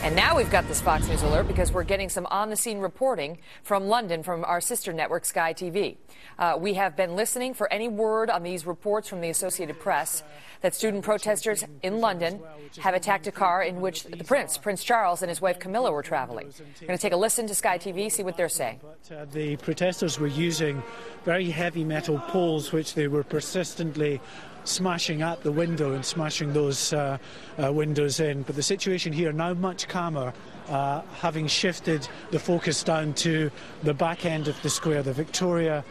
And now we've got this Fox News alert because we're getting some on-the-scene reporting from London from our sister network, Sky TV. We have been listening for any word on these reports from the Associated Press that student protesters in London have attacked a car in which the Prince Charles, and his wife Camilla were traveling. We're going to take a listen to Sky TV, see what they're saying. But, the protesters were using very heavy metal poles, which they were persistently smashing at the window and smashing those windows in. But the situation here now much calmer, having shifted the focus down to the back end of the square, the Victoria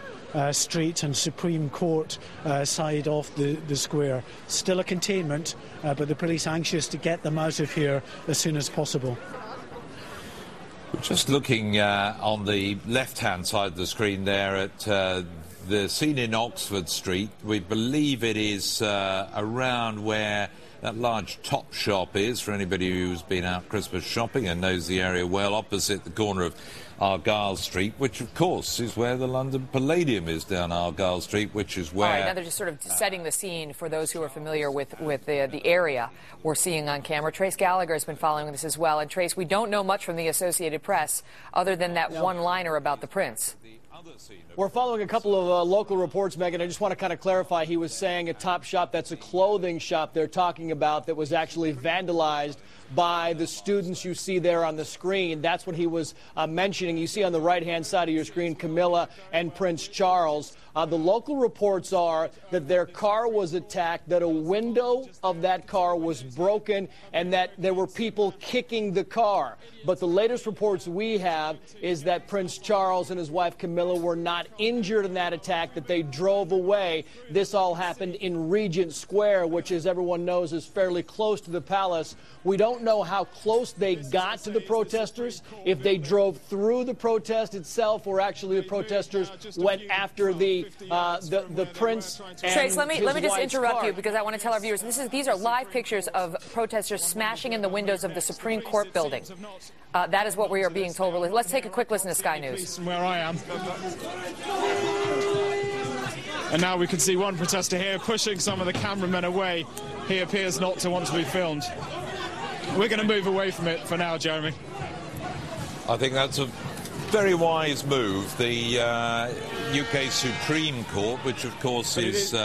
Street and Supreme Court side of the square. Still a containment, but the police anxious to get them out of here as soon as possible. Just looking on the left-hand side of the screen there at the scene in Oxford Street, we believe it is around where that large Top Shop is, for anybody who's been out Christmas shopping and knows the area well, opposite the corner of Argyle Street, which of course is where the London Palladium is, down Argyle Street, which is where... All right, now they're just sort of setting the scene for those who are familiar with the area we're seeing on camera. Trace Gallagher has been following this as well. And Trace, we don't know much from the Associated Press other than that one-liner about the Prince. We're following a couple of local reports, Megan. I just want to kind of clarify. He was saying a Top Shop, that's a clothing shop they're talking about that was actually vandalized by the students you see there on the screen. That's what he was mentioning. You see on the right-hand side of your screen Camilla and Prince Charles. The local reports are that their car was attacked, that a window of that car was broken, and that there were people kicking the car. But the latest reports we have is that Prince Charles and his wife Camilla were not injured in that attack, that they drove away. This all happened in Regent Square, which, as everyone knows, is fairly close to the palace. We don't know how close they got to the protesters, if they drove through the protest itself, or actually the protesters went after the Prince and Trace, let me just interrupt car. you because I want to tell our viewers these are live pictures of protesters smashing in the windows of the Supreme Court building. That is what we are being told. Let's take a quick listen to Sky News. Where I am. And now we can see one protester here pushing some of the cameramen away. He appears not to want to be filmed. We're going to move away from it for now, Jeremy. I think that's a very wise move. The UK Supreme Court, which of course is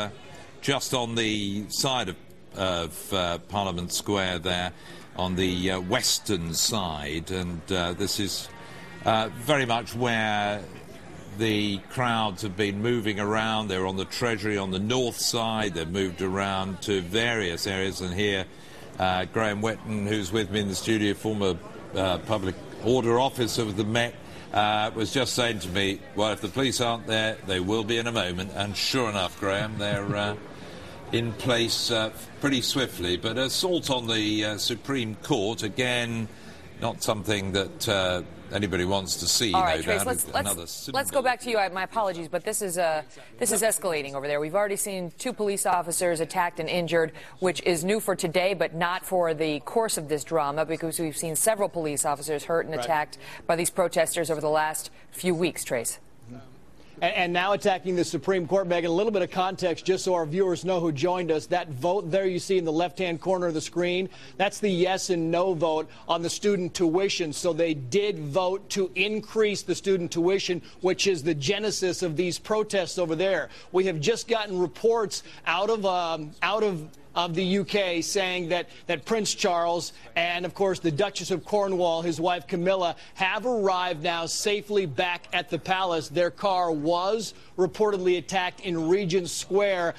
just on the side of Parliament Square there, on the western side, and this is very much where the crowds have been moving around. They're on the Treasury on the north side. They've moved around to various areas, and here Graham Wetton, who's with me in the studio, former public order officer of the Met, was just saying to me, well, if the police aren't there, they will be in a moment. And sure enough, Graham, they're in place pretty swiftly. But assault on the Supreme Court, again, not something that anybody wants to see. All right, no Trace, doubt. let's go back to you. My apologies, but this is escalating over there. We've already seen 2 police officers attacked and injured, which is new for today, but not for the course of this drama, because we've seen several police officers hurt and attacked by these protesters over the last few weeks, Trace. And now attacking the Supreme Court, Megan, a little bit of context just so our viewers know who joined us. That vote there you see in the left-hand corner of the screen, that's the yes and no vote on the student tuition. So they did vote to increase the student tuition, which is the genesis of these protests over there. We have just gotten reports out of the UK saying that Prince Charles and, of course, the Duchess of Cornwall, his wife Camilla, have arrived now safely back at the palace. Their car was reportedly attacked in Regent Square,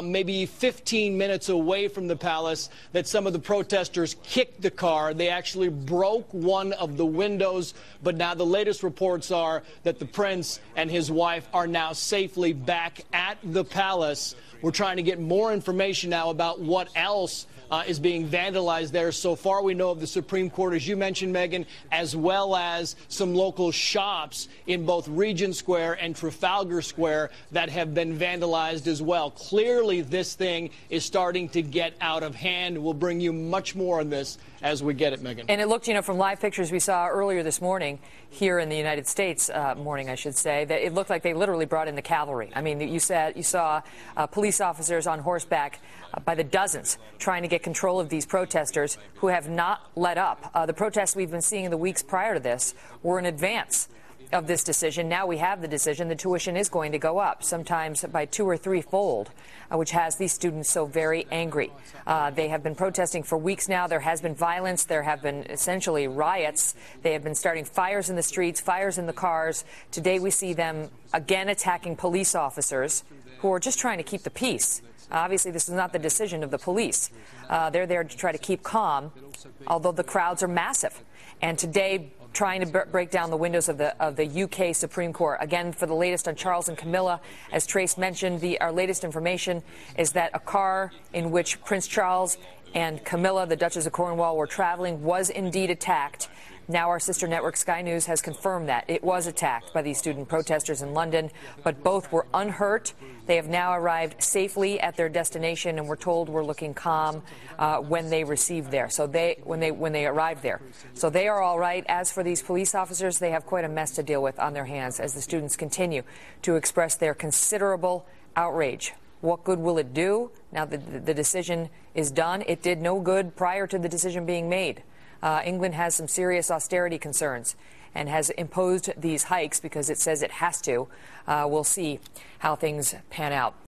maybe 15 minutes away from the palace, that some of the protesters kicked the car. They actually broke one of the windows, but now the latest reports are that the Prince and his wife are now safely back at the palace. We're trying to get more information now about what else is being vandalized there. So far, we know of the Supreme Court, as you mentioned, Megan, as well as some local shops in both Regent Square and Trafalgar Square that have been vandalized as well. Clearly, this thing is starting to get out of hand. We'll bring you much more on this as we get it, Megan. And it looked, from live pictures we saw earlier this morning here in the United States, morning, I should say, that it looked like they literally brought in the cavalry. I mean, you saw police police officers on horseback by the dozens trying to get control of these protesters who have not let up. The protests we've been seeing in the weeks prior to this were in advance of this decision. Now we have the decision. The tuition is going to go up, sometimes by 2 or 3-fold, which has these students so very angry. They have been protesting for weeks now. There has been violence. There have been essentially riots. They have been starting fires in the streets, fires in the cars. Today we see them again attacking police officers who are just trying to keep the peace. Obviously, this is not the decision of the police. They're there to try to keep calm, although the crowds are massive. And today, trying to break down the windows of the UK Supreme Court. Again, for the latest on Charles and Camilla, as Trace mentioned, our latest information is that a car in which Prince Charles and Camilla, the Duchess of Cornwall, were traveling was indeed attacked. Now our sister network Sky News has confirmed that it was attacked by these student protesters in London, but both were unhurt. They have now arrived safely at their destination, and we're told were looking calm when they received there. So when they arrived there, so they are all right. As for these police officers, they have quite a mess to deal with on their hands as the students continue to express their considerable outrage. What good will it do now that the decision is done? It did no good prior to the decision being made. England has some serious austerity concerns and has imposed these hikes because it says it has to. We'll see how things pan out.